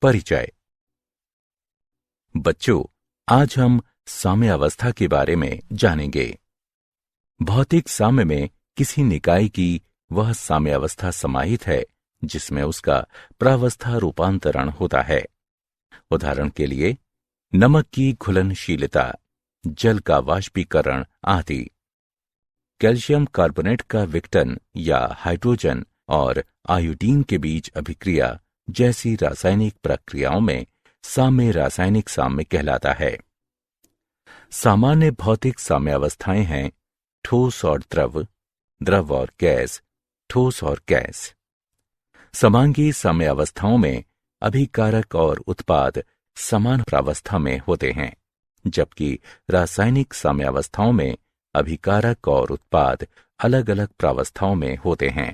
परिचय। बच्चों, आज हम साम्यावस्था के बारे में जानेंगे। भौतिक साम्य में किसी निकाय की वह साम्यावस्था समाहित है जिसमें उसका प्रावस्था रूपांतरण होता है। उदाहरण के लिए, नमक की घुलनशीलता, जल का वाष्पीकरण आदि। कैल्शियम कार्बोनेट का विघटन या हाइड्रोजन और आयोडीन के बीच अभिक्रिया जैसी रासायनिक प्रक्रियाओं में साम्य रासायनिक साम्य कहलाता है। सामान्य भौतिक साम्यावस्थाएं हैं ठोस और द्रव, द्रव और गैस, ठोस और गैस। समांगी साम्यावस्थाओं में अभिकारक और उत्पाद समान प्रावस्था में होते हैं, जबकि रासायनिक साम्यावस्थाओं में अभिकारक और उत्पाद अलग अलग प्रावस्थाओं में होते हैं।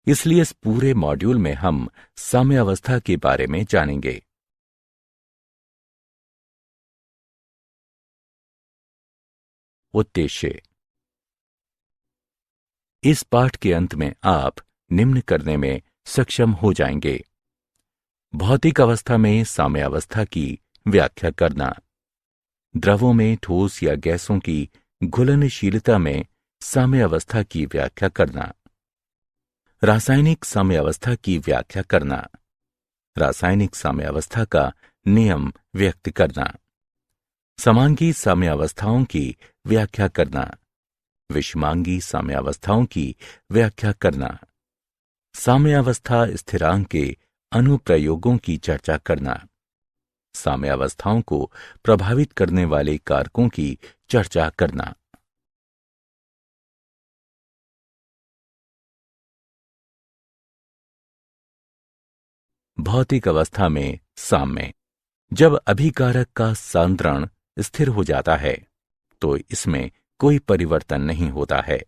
इसलिए इस पूरे मॉड्यूल में हम साम्यावस्था के बारे में जानेंगे। उद्देश्य। इस पाठ के अंत में आप निम्न करने में सक्षम हो जाएंगे: भौतिक अवस्था में साम्यावस्था की व्याख्या करना, द्रवों में ठोस या गैसों की घुलनशीलता में साम्यावस्था की व्याख्या करना, रासायनिक साम्यावस्था की व्याख्या करना, रासायनिक साम्यावस्था का नियम व्यक्त करना, समांगी साम्यावस्थाओं की व्याख्या करना, विषमांगी साम्यावस्थाओं की व्याख्या करना, साम्यावस्था स्थिरांक के अनुप्रयोगों की चर्चा करना, साम्यावस्थाओं को प्रभावित करने वाले कारकों की चर्चा करना। भौतिक अवस्था में साम्य। जब अभिकारक का सांद्रण स्थिर हो जाता है तो इसमें कोई परिवर्तन नहीं होता है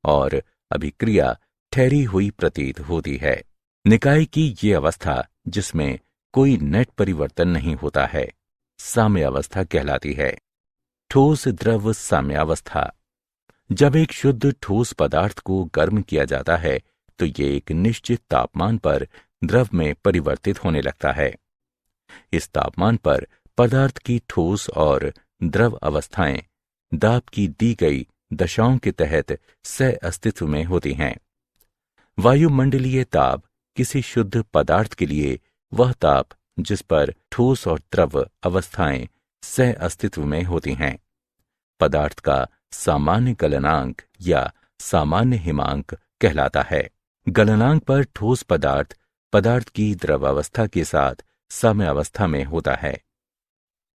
और अभिक्रिया ठहरी हुई प्रतीत होती है। निकाय की ये अवस्था जिसमें कोई नेट परिवर्तन नहीं होता है साम्यावस्था कहलाती है। ठोस द्रव साम्यावस्था। जब एक शुद्ध ठोस पदार्थ को गर्म किया जाता है तो ये एक निश्चित तापमान पर द्रव में परिवर्तित होने लगता है। इस तापमान पर पदार्थ की ठोस और द्रव अवस्थाएं दाब की दी गई दशाओं के तहत सह अस्तित्व में होती हैं। वायुमंडलीय ताप किसी शुद्ध पदार्थ के लिए वह ताप जिस पर ठोस और द्रव अवस्थाएं सह अस्तित्व में होती हैं। पदार्थ का सामान्य गलनांक या सामान्य हिमांक कहलाता है। गलनांक पर ठोस पदार्थ की द्रवावस्था के साथ साम्यावस्था में होता है।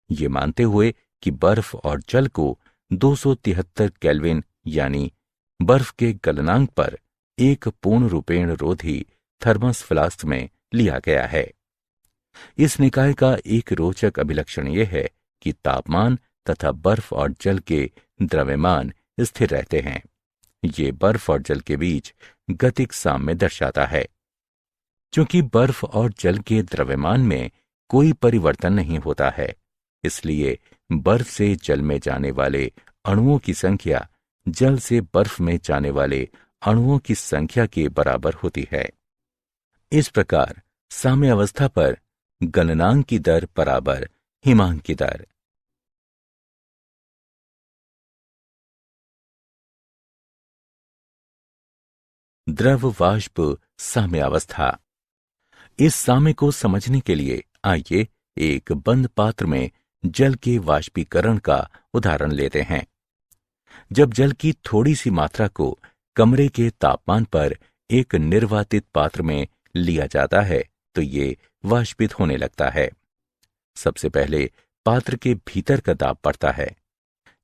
ये मानते हुए कि बर्फ और जल को 273 केल्विन यानी बर्फ के गलनांक पर एक पूर्ण रूपेण रोधी थर्मस फ्लास्क में लिया गया है। इस निकाय का एक रोचक अभिलक्षण यह है कि तापमान तथा बर्फ और जल के द्रव्यमान स्थिर रहते हैं। ये बर्फ और जल के बीच गतिक साम्य दर्शाता है। क्योंकि बर्फ और जल के द्रव्यमान में कोई परिवर्तन नहीं होता है, इसलिए बर्फ से जल में जाने वाले अणुओं की संख्या जल से बर्फ में जाने वाले अणुओं की संख्या के बराबर होती है। इस प्रकार साम्यावस्था पर गलनांक की दर बराबर हिमांक की दर। द्रव वाष्प साम्यावस्था। इस साम्य को समझने के लिए आइए एक बंद पात्र में जल के वाष्पीकरण का उदाहरण लेते हैं। जब जल की थोड़ी सी मात्रा को कमरे के तापमान पर एक निर्वातित पात्र में लिया जाता है तो ये वाष्पित होने लगता है। सबसे पहले पात्र के भीतर का दाब बढ़ता है।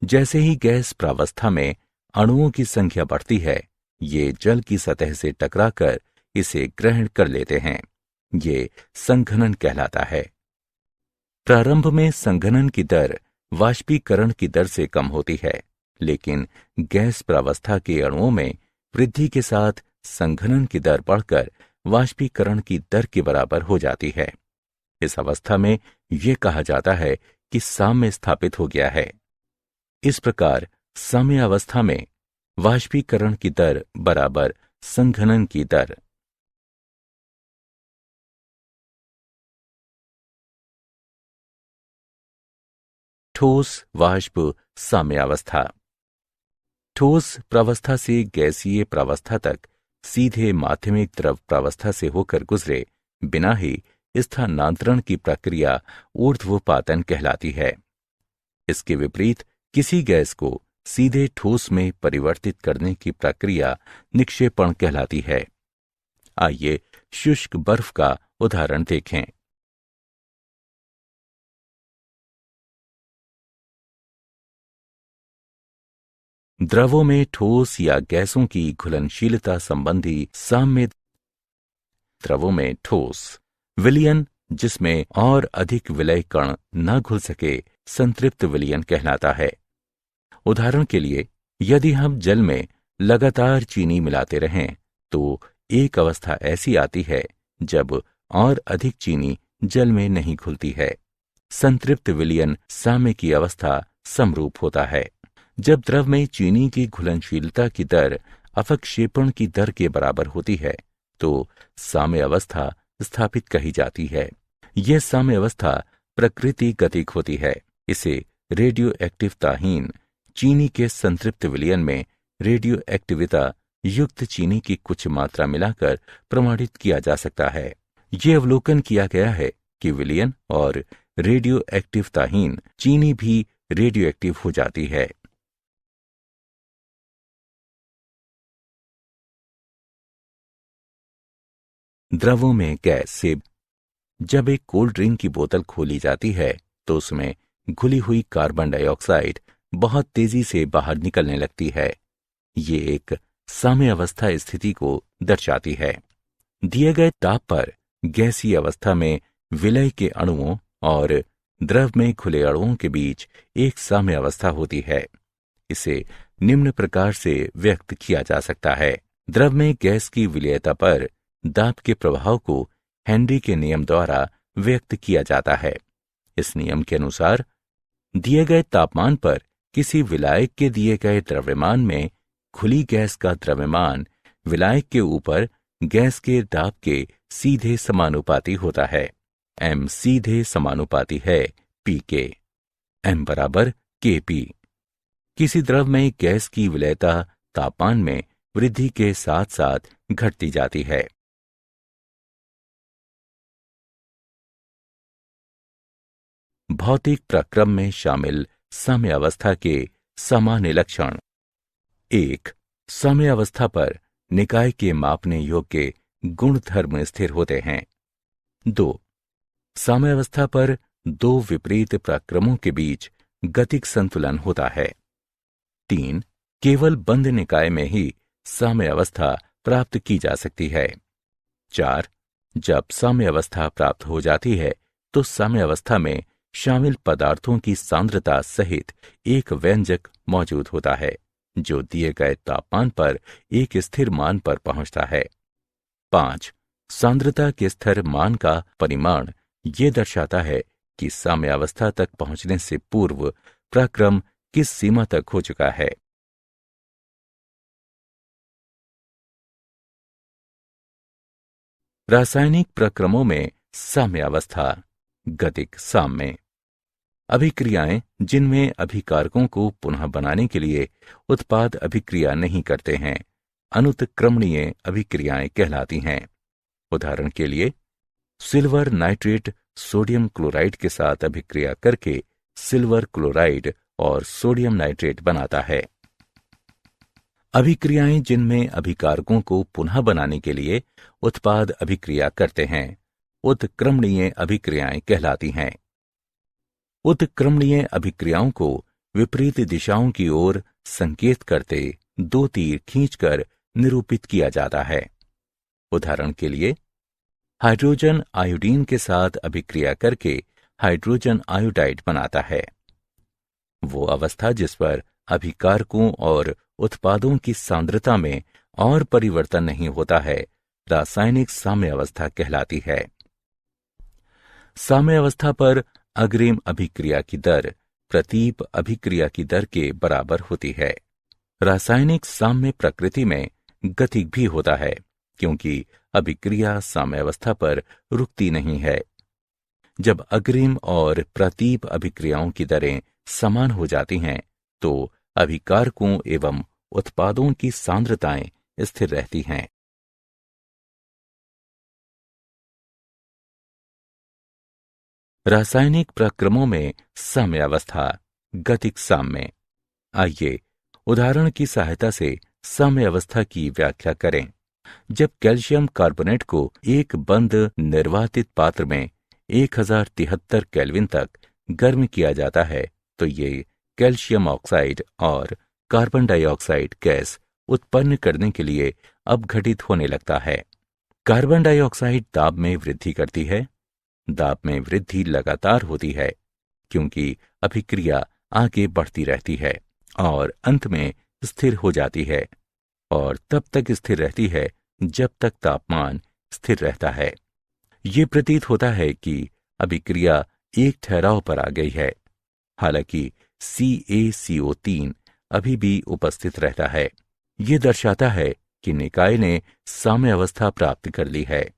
जैसे ही गैस प्रावस्था में अणुओं की संख्या बढ़ती है, ये जल की सतह से टकराकर इसे ग्रहण कर लेते हैं। ये संघनन कहलाता है। प्रारंभ में संघनन की दर वाष्पीकरण की दर से कम होती है, लेकिन गैस प्रावस्था के अणुओं में वृद्धि के साथ संघनन की दर बढ़कर वाष्पीकरण की दर के बराबर हो जाती है। इस अवस्था में यह कहा जाता है कि साम्य स्थापित हो गया है। इस प्रकार साम्य अवस्था में वाष्पीकरण की दर बराबर संघनन की दर। ठोस वाष्प साम्यावस्था। ठोस प्रावस्था से गैसीय प्रावस्था तक सीधे माध्यमिक द्रव प्रावस्था से होकर गुजरे बिना ही स्थानांतरण की प्रक्रिया ऊर्ध्वपातन कहलाती है। इसके विपरीत किसी गैस को सीधे ठोस में परिवर्तित करने की प्रक्रिया निक्षेपण कहलाती है। आइए शुष्क बर्फ का उदाहरण देखें। द्रवों में ठोस या गैसों की घुलनशीलता संबंधी साम्य। द्रवों में ठोस विलयन, जिसमें और अधिक विलय कण न घुल सके, संतृप्त विलयन कहलाता है। उदाहरण के लिए, यदि हम जल में लगातार चीनी मिलाते रहें तो एक अवस्था ऐसी आती है जब और अधिक चीनी जल में नहीं घुलती है। संतृप्त विलयन साम्य की अवस्था समरूप होता है। जब द्रव में चीनी की घुलनशीलता की दर अपक्षेपण की दर के बराबर होती है तो साम्य अवस्था स्थापित कही जाती है। यह साम्य अवस्था प्रकृति गतिक होती है। इसे रेडियो एक्टिवताहीन चीनी के संतृप्त विलयन में रेडियो एक्टिविता युक्त चीनी की कुछ मात्रा मिलाकर प्रमाणित किया जा सकता है। यह अवलोकन किया गया है कि विलयन और रेडियो एक्टिवताहीन चीनी भी रेडियो एक्टिव हो जाती है। द्रवों में गैस से जब एक कोल्ड ड्रिंक की बोतल खोली जाती है तो उसमें घुली हुई कार्बन डाइऑक्साइड बहुत तेजी से बाहर निकलने लगती है। ये एक साम्य अवस्था स्थिति को दर्शाती है। दिए गए ताप पर गैसीय अवस्था में विलय के अणुओं और द्रव में खुले अणुओं के बीच एक साम्य अवस्था होती है। इसे निम्न प्रकार से व्यक्त किया जा सकता है। द्रव में गैस की विलयता पर दाब के प्रभाव को हेनरी के नियम द्वारा व्यक्त किया जाता है। इस नियम के अनुसार दिए गए तापमान पर किसी विलायक के दिए गए द्रव्यमान में खुली गैस का द्रव्यमान विलायक के ऊपर गैस के दाब के सीधे समानुपाती होता है। m सीधे समानुपाती है p के। m बराबर kp। किसी द्रव में गैस की विलयता तापमान में वृद्धि के साथ साथ घटती जाती है। भौतिक प्रक्रम में शामिल साम्य अवस्था के सामान्य लक्षण। 1. साम्य अवस्था पर निकाय के मापने योग्य गुणधर्म स्थिर होते हैं। 2. साम्य अवस्था पर दो विपरीत प्रक्रमों के बीच गतिक संतुलन होता है। 3. केवल बंद निकाय में ही साम्य अवस्था प्राप्त की जा सकती है। 4. जब साम्य अवस्था प्राप्त हो जाती है तो साम्य अवस्था में शामिल पदार्थों की सांद्रता सहित एक व्यंजक मौजूद होता है जो दिए गए तापमान पर एक स्थिर मान पर पहुंचता है। 5. सांद्रता के स्थिर मान का परिमाण ये दर्शाता है कि साम्य अवस्था तक पहुंचने से पूर्व प्रक्रम किस सीमा तक हो चुका है। रासायनिक प्रक्रमों में साम्य अवस्था। गतिक साम्य अभिक्रियाएं जिनमें अभिकारकों को पुनः बनाने के लिए उत्पाद अभिक्रिया नहीं करते हैं अनुत्क्रमणीय अभिक्रियाएं कहलाती हैं। उदाहरण के लिए, सिल्वर नाइट्रेट सोडियम क्लोराइड के साथ अभिक्रिया करके सिल्वर क्लोराइड और सोडियम नाइट्रेट बनाता है। अभिक्रियाएं जिनमें अभिकारकों को पुनः बनाने के लिए उत्पाद अभिक्रिया करते हैं उत्क्रमणीय अभिक्रियाएं कहलाती हैं। उत्क्रमणीय अभिक्रियाओं को विपरीत दिशाओं की ओर संकेत करते दो तीर खींचकर निरूपित किया जाता है। उदाहरण के लिए, हाइड्रोजन आयोडीन के साथ अभिक्रिया करके हाइड्रोजन आयोडाइड बनाता है। वो अवस्था जिस पर अभिकारकों और उत्पादों की सांद्रता में और परिवर्तन नहीं होता है रासायनिक साम्य अवस्था कहलाती है। साम्य अवस्था पर अग्रिम अभिक्रिया की दर प्रतीप अभिक्रिया की दर के बराबर होती है। रासायनिक साम्य प्रकृति में गतिक भी होता है क्योंकि अभिक्रिया साम्य अवस्था पर रुकती नहीं है। जब अग्रिम और प्रतीप अभिक्रियाओं की दरें समान हो जाती हैं तो अभिकारकों एवं उत्पादों की सांद्रताएं स्थिर रहती हैं। रासायनिक प्रक्रमों में साम्यावस्था, गतिक साम्य। आइए उदाहरण की सहायता से साम्यावस्था की व्याख्या करें। जब कैल्शियम कार्बोनेट को एक बंद निर्वातित पात्र में 1073 केल्विन तक गर्म किया जाता है तो ये कैल्शियम ऑक्साइड और कार्बन डाइऑक्साइड गैस उत्पन्न करने के लिए अपघटित होने लगता है। कार्बन डाइऑक्साइड दाब में वृद्धि करती है। दाब में वृद्धि लगातार होती है क्योंकि अभिक्रिया आगे बढ़ती रहती है और अंत में स्थिर हो जाती है और तब तक स्थिर रहती है जब तक तापमान स्थिर रहता है। ये प्रतीत होता है कि अभिक्रिया एक ठहराव पर आ गई है, हालांकि CaCO3 अभी भी उपस्थित रहता है। ये दर्शाता है कि निकाय ने साम्यावस्था प्राप्त कर ली है।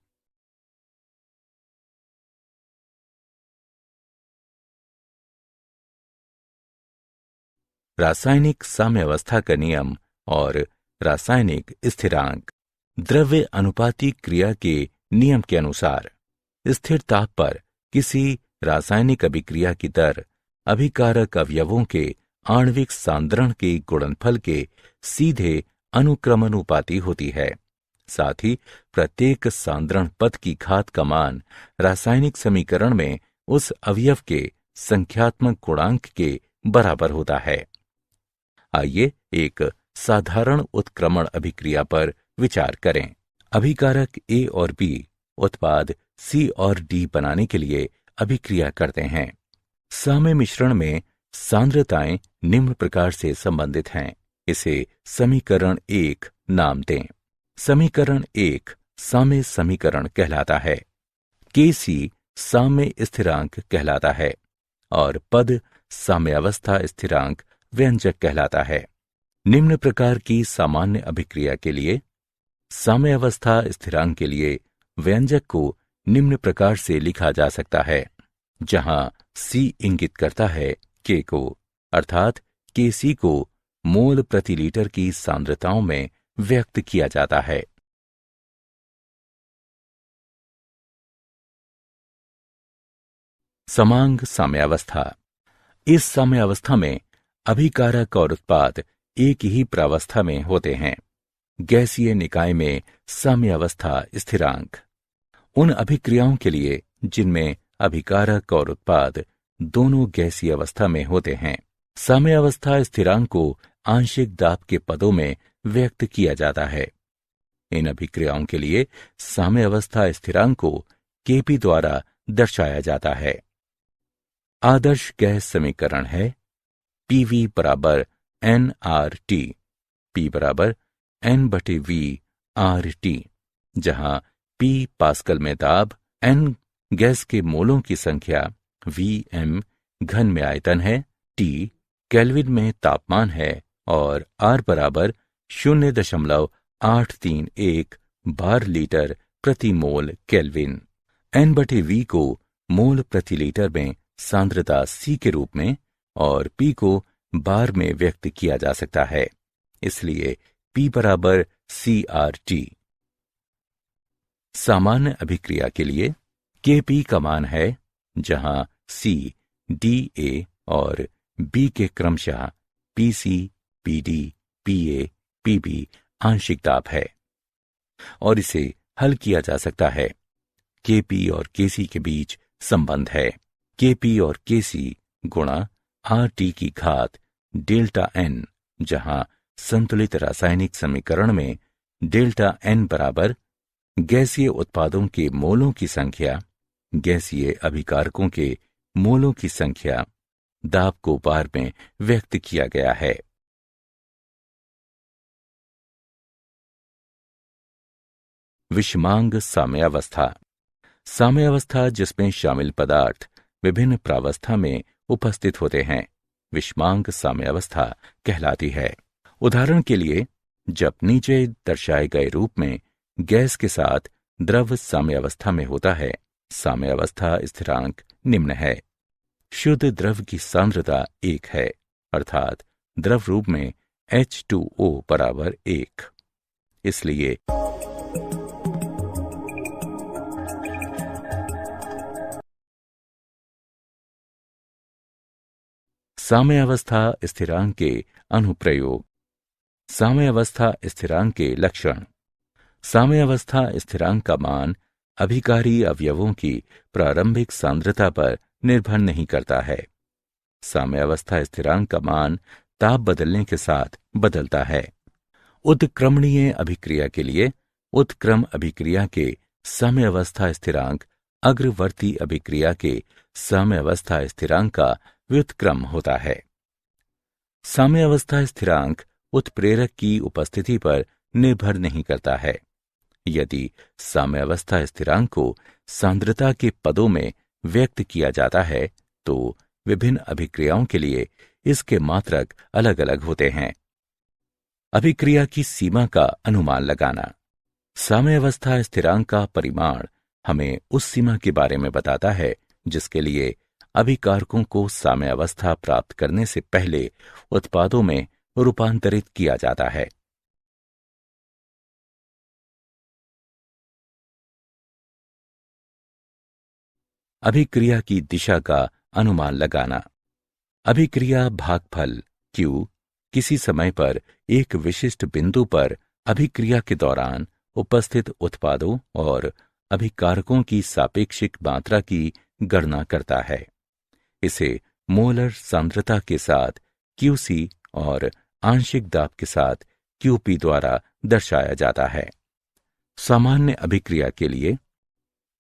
रासायनिक साम्यावस्था का नियम और रासायनिक स्थिरांक। द्रव्य अनुपाती क्रिया के नियम के अनुसार स्थिर ताप पर किसी रासायनिक अभिक्रिया की दर अभिकारक अवयवों के आणविक सांद्रण के गुणनफल के सीधे अनुक्रमानुपाती होती है। साथ ही प्रत्येक सांद्रण पद की घात का मान रासायनिक समीकरण में उस अवयव के संख्यात्मक गुणांक के बराबर होता है। आइए एक साधारण उत्क्रमण अभिक्रिया पर विचार करें। अभिकारक A और B उत्पाद C और D बनाने के लिए अभिक्रिया करते हैं। साम्य मिश्रण में सांद्रताएं निम्न प्रकार से संबंधित हैं। इसे समीकरण 1 नाम दें। समीकरण 1 साम्य समीकरण कहलाता है। Kc साम्य स्थिरांक कहलाता है और पद साम्यावस्था स्थिरांक व्यंजक कहलाता है। निम्न प्रकार की सामान्य अभिक्रिया के लिए साम्यावस्था स्थिरांक के लिए व्यंजक को निम्न प्रकार से लिखा जा सकता है, जहां C इंगित करता है K को, अर्थात Kc को मोल प्रति लीटर की सांद्रताओं में व्यक्त किया जाता है। समांग साम्यावस्था। इस साम्यावस्था में अभिकारक और उत्पाद एक ही प्रावस्था में होते हैं। गैसीय निकाय में साम्यावस्था स्थिरांक उन अभिक्रियाओं के लिए जिनमें अभिकारक और उत्पाद दोनों गैसीय अवस्था में होते हैं। साम्यावस्था स्थिरांक को आंशिक दाब के पदों में व्यक्त किया जाता है। इन अभिक्रियाओं के लिए साम्यावस्था स्थिरांक को Kp द्वारा दर्शाया जाता है। आदर्श गैस समीकरण है PV बराबर nRT, P बराबर N/V RT, जहां P पास्कल में दाब, N गैस के मोलों की संख्या, Vm घन में आयतन है, T केल्विन में तापमान है और R बराबर 0.831 बार लीटर प्रति मोल केल्विन। N/V को मोल प्रति लीटर में सांद्रता C के रूप में और P को बार में व्यक्त किया जा सकता है, इसलिए P बराबर CRT। सामान्य अभिक्रिया के लिए Kp का मान है, जहां C Da और B के क्रमशः Pc, Pd, Pa, Pb आंशिक दाब है और इसे हल किया जा सकता है। Kp और Kc के बीच संबंध है Kp और Kc गुणा RT की घात डेल्टा N, जहां संतुलित रासायनिक समीकरण में डेल्टा N बराबर गैसीय उत्पादों के मोलों की संख्या, गैसीय अभिकारकों के मोलों की संख्या, दाब को बार में व्यक्त किया गया है। विषमांग साम्यावस्था। साम्यावस्था जिसमें शामिल पदार्थ विभिन्न प्रावस्था में उपस्थित होते हैं, विषमांग साम्यावस्था कहलाती है। उदाहरण के लिए, जब नीचे दर्शाए गए रूप में गैस के साथ द्रव साम्यावस्था में होता है, साम्यावस्था स्थिरांक निम्न है शुद्ध द्रव की सांद्रता 1 है, अर्थात द्रव रूप में H2O बराबर 1। इसलिए साम्यावस्था स्थिरांक के अनुप्रयोग। साम्यावस्था स्थिरांक के लक्षण। साम्यावस्था स्थिरांक का मान अभिकारी अवयवों की प्रारंभिक सांद्रता पर निर्भर नहीं करता है। साम्यावस्था स्थिरांक का मान ताप बदलने के साथ बदलता है। उत्क्रमणीय अभिक्रिया के लिए उत्क्रम अभिक्रिया के साम्यावस्था स्थिरांक अग्रवर्ती अभिक्रिया के साम्यावस्था स्थिरांक का व्युत्क्रम होता है। साम्यावस्था स्थिरांक उत्प्रेरक की उपस्थिति पर निर्भर नहीं करता है। यदि साम्यावस्था स्थिरांक को सांद्रता के पदों में व्यक्त किया जाता है तो विभिन्न अभिक्रियाओं के लिए इसके मात्रक अलग अलग होते हैं। अभिक्रिया की सीमा का अनुमान लगाना। साम्यावस्था स्थिरांक का परिमाण हमें उस सीमा के बारे में बताता है जिसके लिए अभिकारकों को साम्यावस्था प्राप्त करने से पहले उत्पादों में रूपांतरित किया जाता है। अभिक्रिया की दिशा का अनुमान लगाना। अभिक्रिया भागफल Q किसी समय पर एक विशिष्ट बिंदु पर अभिक्रिया के दौरान उपस्थित उत्पादों और अभिकारकों की सापेक्षिक मात्रा की गणना करता है। इसे मोलर सांद्रता के साथ QC और आंशिक दाब के साथ QP द्वारा दर्शाया जाता है। सामान्य अभिक्रिया के लिए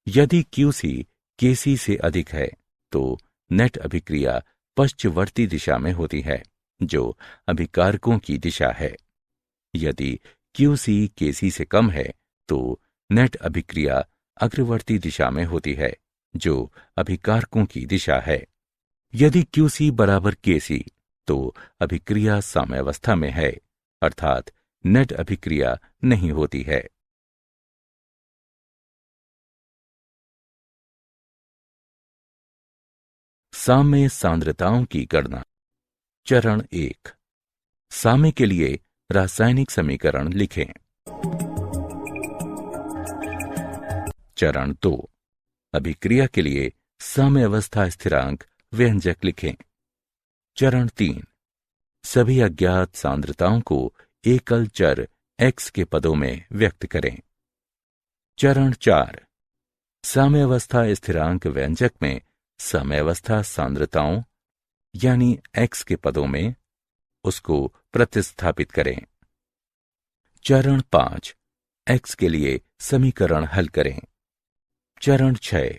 यदि QC KC से अधिक है तो नेट अभिक्रिया पश्चवर्ती दिशा में होती है जो अभिकारकों की दिशा है। यदि QC KC से कम है तो नेट अभिक्रिया अग्रवर्ती दिशा में होती है जो अभिकारकों की दिशा है। यदि QC बराबर KC तो अभिक्रिया साम्यावस्था में है, अर्थात नेट अभिक्रिया नहीं होती है। साम्य सांद्रताओं की गणना। चरण 1। साम्य के लिए रासायनिक समीकरण लिखें। चरण 2। अभिक्रिया के लिए साम्यावस्था स्थिरांक व्यंजक लिखें। चरण 3। सभी अज्ञात सांद्रताओं को एकल चर x के पदों में व्यक्त करें। चरण 4। साम्यावस्था स्थिरांक व्यंजक में साम्यावस्था सांद्रताओं यानी x के पदों में उसको प्रतिस्थापित करें। चरण 5। x के लिए समीकरण हल करें। चरण 6।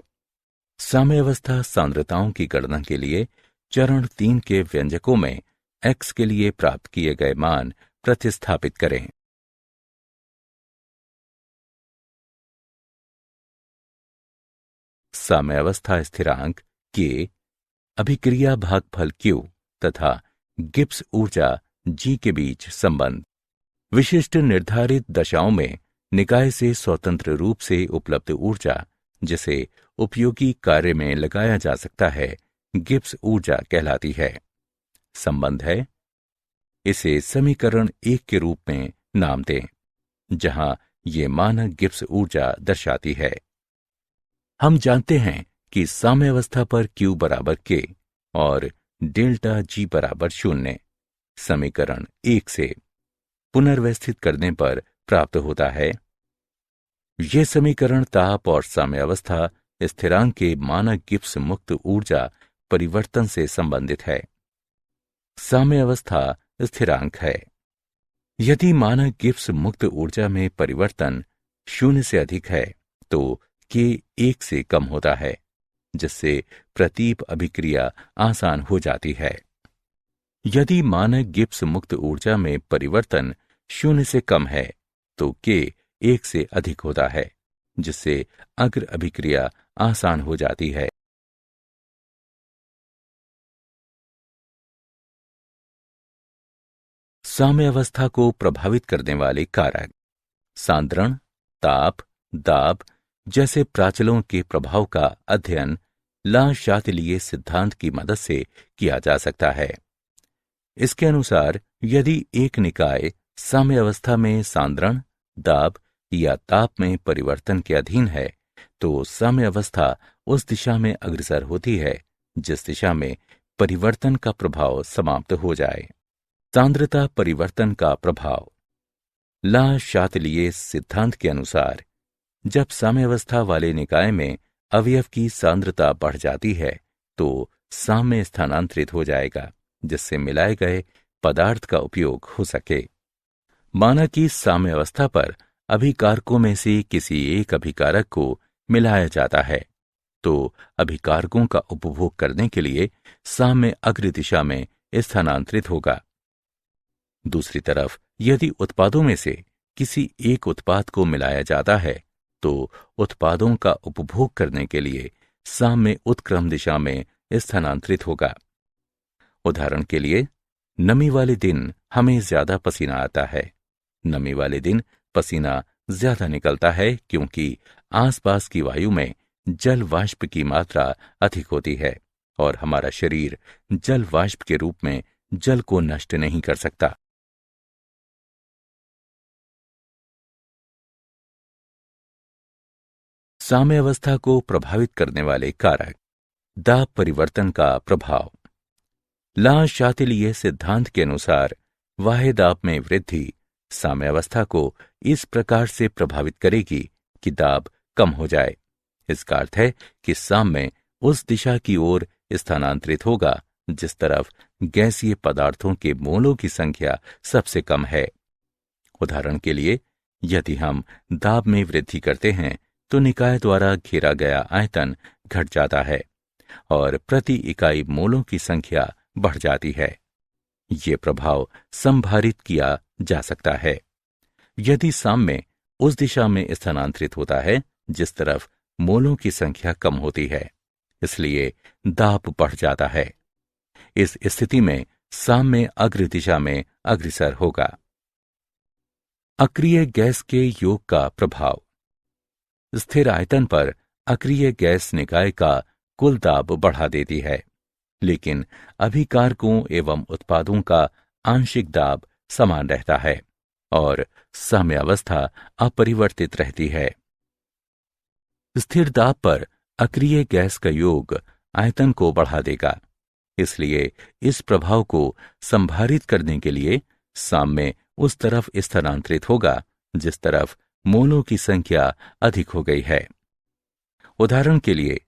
साम्यावस्था सांद्रताओं की गणना के लिए चरण 3 के व्यंजकों में x के लिए प्राप्त किए गए मान प्रतिस्थापित करें। साम्यावस्था स्थिरांक K, अभिक्रिया भागफल Q तथा गिब्स ऊर्जा G के बीच संबंध। विशिष्ट निर्धारित दशाओं में निकाय से स्वतंत्र रूप से उपलब्ध ऊर्जा जिसे उपयोगी कार्य में लगाया जा सकता है गिब्स ऊर्जा कहलाती है। संबंध है, इसे समीकरण 1 के रूप में नाम दें जहां ये मानक गिब्स ऊर्जा दर्शाती है। हम जानते हैं कि साम्यावस्था पर Q बराबर K और डेल्टा G बराबर 0 समीकरण 1 से पुनर्व्यवस्थित करने पर प्राप्त होता है। यह समीकरण ताप और साम्यावस्था स्थिरांक के मानक गिब्स मुक्त ऊर्जा परिवर्तन से संबंधित है। साम्यावस्था स्थिरांक है। यदि मानक गिब्स मुक्त ऊर्जा में परिवर्तन 0 से अधिक है तो K 1 से कम होता है जिससे प्रतीप अभिक्रिया आसान हो जाती है। यदि मानक गिब्स मुक्त ऊर्जा में परिवर्तन 0 से कम है तो K 1 से अधिक होता है जिससे अग्र अभिक्रिया आसान हो जाती है। साम्यावस्था को प्रभावित करने वाले कारक सांद्रण, ताप, दाब जैसे प्राचलों के प्रभाव का अध्ययन ला शातिलिये सिद्धांत की मदद से किया जा सकता है। इसके अनुसार यदि एक निकाय साम्यावस्था में सांद्रण, दाब या ताप में परिवर्तन के अधीन है तो साम्यावस्था उस दिशा में अग्रसर होती है जिस दिशा में परिवर्तन का प्रभाव समाप्त हो जाए। सांद्रता परिवर्तन का प्रभाव। ला शातिलिये सिद्धांत के अनुसार जब साम्यावस्था वाले निकाय में अवयव की सांद्रता बढ़ जाती है तो साम्य स्थानांतरित हो जाएगा जिससे मिलाए गए पदार्थ का उपयोग हो सके। माना कि साम्यावस्था पर अभिकारकों में से किसी एक अभिकारक को मिलाया जाता है तो अभिकारकों का उपभोग करने के लिए साम्य अग्र दिशा में स्थानांतरित होगा। दूसरी तरफ यदि उत्पादों में से किसी एक उत्पाद को मिलाया जाता है तो उत्पादों का उपभोग करने के लिए साम्य उत्क्रम दिशा में स्थानांतरित होगा। उदाहरण के लिए, नमी वाले दिन हमें ज्यादा पसीना आता है। नमी वाले दिन पसीना ज्यादा निकलता है क्योंकि आसपास की वायु में जल वाष्प की मात्रा अधिक होती है और हमारा शरीर जल वाष्प के रूप में जल को नष्ट नहीं कर सकता। साम्यावस्था को प्रभावित करने वाले कारक। दाब परिवर्तन का प्रभाव। ला शातिलिये सिद्धांत के अनुसार वाह्य दाब में वृद्धि साम्यावस्था को इस प्रकार से प्रभावित करेगी कि दाब कम हो जाए। इसका अर्थ है कि साम्य उस दिशा की ओर स्थानांतरित होगा जिस तरफ गैसीय पदार्थों के मोलों की संख्या सबसे कम है। उदाहरण के लिए, यदि हम दाब में वृद्धि करते हैं तो निकाय द्वारा घेरा गया आयतन घट जाता है और प्रति इकाई मोलों की संख्या बढ़ जाती है। ये प्रभाव संभारित किया जा सकता है। यदि साम्य उस दिशा में स्थानांतरित होता है जिस तरफ मोलों की संख्या कम होती है, इसलिए दाब बढ़ जाता है। इस स्थिति में साम्य अग्र दिशा में अग्रसर होगा। अक्रिय गैस के योग का प्रभाव। स्थिर आयतन पर अक्रिय गैस निकाय का कुल दाब बढ़ा देती है, लेकिन अभिकारकों एवं उत्पादों का आंशिक दाब समान रहता है और साम्यावस्था अपरिवर्तित रहती है। स्थिर दाब पर अक्रिय गैस का योग आयतन को बढ़ा देगा, इसलिए इस प्रभाव को संभारित करने के लिए साम्य उस तरफ स्थानांतरित होगा जिस तरफ मोलों की संख्या अधिक हो गई है। उदाहरण के लिए,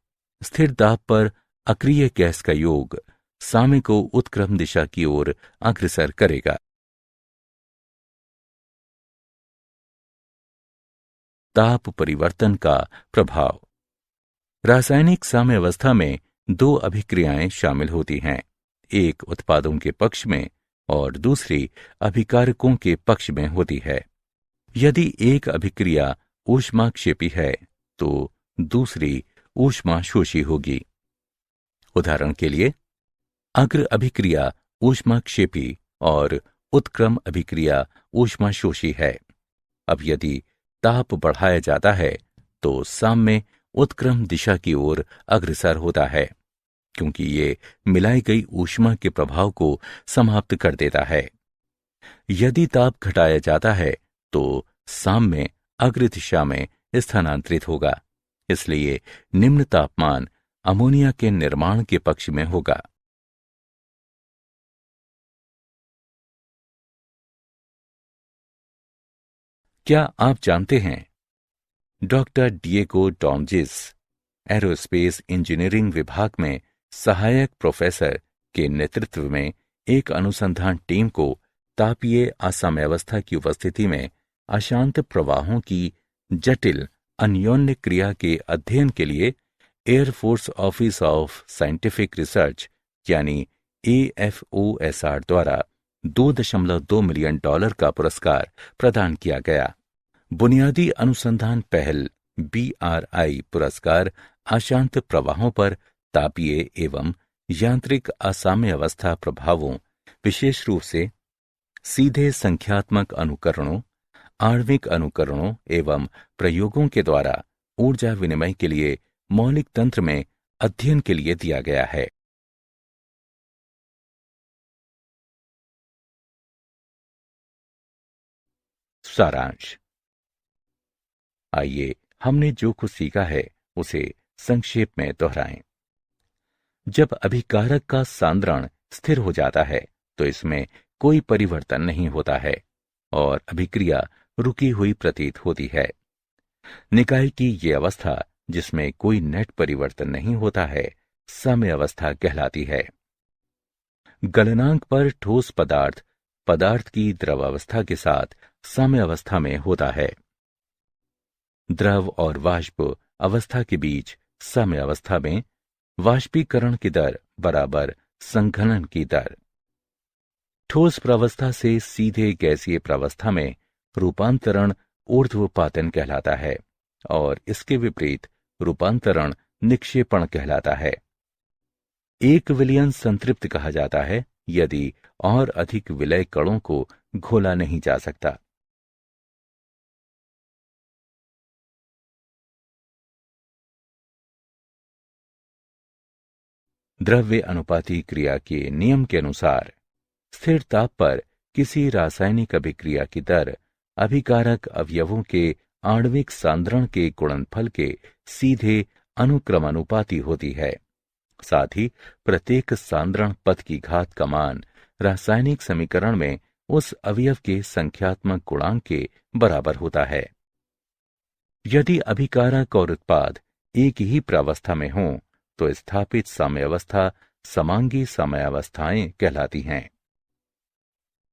स्थिर दाब पर अक्रिय गैस का योग साम्य को उत्क्रम दिशा की ओर अग्रसर करेगा। ताप परिवर्तन का प्रभाव। रासायनिक साम्यावस्था में दो अभिक्रियाएं शामिल होती हैं, एक उत्पादों के पक्ष में और दूसरी अभिकारकों के पक्ष में होती है। यदि एक अभिक्रिया ऊष्माक्षेपी है तो दूसरी ऊष्माशोषी होगी। उदाहरण के लिए, अग्र अभिक्रिया ऊष्माक्षेपी और उत्क्रम अभिक्रिया ऊष्माशोषी है। अब यदि ताप बढ़ाया जाता है तो साम्य उत्क्रम दिशा की ओर अग्रसर होता है क्योंकि ये मिलाई गई ऊष्मा के प्रभाव को समाप्त कर देता है। यदि ताप घटाया जाता है तो साम्य अग्र दिशा में स्थानांतरित होगा, इसलिए निम्न तापमान अमोनिया के निर्माण के पक्ष में होगा। क्या आप जानते हैं, डॉक्टर डिएगो डॉमजिस एरोस्पेस इंजीनियरिंग विभाग में सहायक प्रोफेसर के नेतृत्व में एक अनुसंधान टीम को तापीय असाम्यावस्था की उपस्थिति में अशांत प्रवाहों की जटिल अन्योन्य क्रिया के अध्ययन के लिए air force office of scientific research यानी AFOSR द्वारा $2.2 मिलियन का पुरस्कार प्रदान किया गया। बुनियादी अनुसंधान पहल BRI पुरस्कार अशांत प्रवाहों पर तापीय एवं यांत्रिक असाम्यावस्था प्रभावों, विशेष रूप से सीधे संख्यात्मक अनुकरणों, आणविक अनुकरणों एवं प्रयोगों के द्वारा ऊर्जा विनिमय के लिए मौलिक तंत्र में अध्ययन के लिए दिया गया है। सारांश। आइए हमने जो कुछ सीखा है उसे संक्षेप में दोहराएं। जब अभिकारक का सांद्रण स्थिर हो जाता है तो इसमें कोई परिवर्तन नहीं होता है और अभिक्रिया रुकी हुई प्रतीत होती है। निकाय की ये अवस्था जिसमें कोई नेट परिवर्तन नहीं होता है साम्य अवस्था कहलाती है। गलनांक पर ठोस पदार्थ पदार्थ की द्रवावस्था के साथ साम्य अवस्था में होता है। द्रव और वाष्प अवस्था के बीच साम्य अवस्था में वाष्पीकरण की दर बराबर संघनन की दर। ठोस प्रावस्था से सीधे गैसीय प्रावस्था में रूपांतरण ऊर्ध्वपातन कहलाता है और इसके विपरीत रूपांतरण निक्षेपण कहलाता है। एक विलयन संतृप्त कहा जाता है यदि और अधिक विलय कणों को घोला नहीं जा सकता। द्रव्य अनुपाती क्रिया के नियम के अनुसार स्थिर ताप पर किसी रासायनिक अभिक्रिया की दर अभिकारक अवयवों के आणविक सांद्रण के गुणनफल के सीधे अनुक्रमानुपाती होती है। साथ ही प्रत्येक सांद्रण पद की घात का मान रासायनिक समीकरण में उस अवयव के संख्यात्मक गुणांक के बराबर होता है। यदि अभिकारक और उत्पाद एक ही प्रावस्था में हों तो स्थापित साम्यावस्था समांगी साम्यावस्थाएं कहलाती हैं।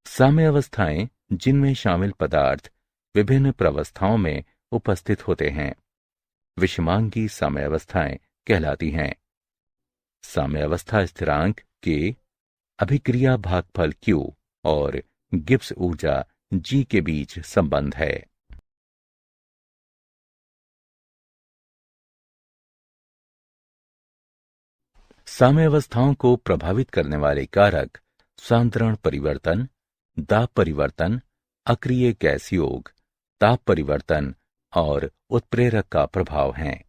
साम्यावस्थाएं जिनमें शामिल पदार्थ विभिन्न प्रावस्थाओं में उपस्थित होते हैं विषमांगी साम्यावस्थाएं कहलाती हैं। साम्यावस्था स्थिरांक के अभिक्रिया भागफल Q और गिब्स ऊर्जा G के बीच संबंध है। साम्यावस्थाओं को प्रभावित करने वाले कारक सांद्रण परिवर्तन, दाब परिवर्तन, अक्रिय गैस योग, ताप परिवर्तन और उत्प्रेरक का प्रभाव हैं।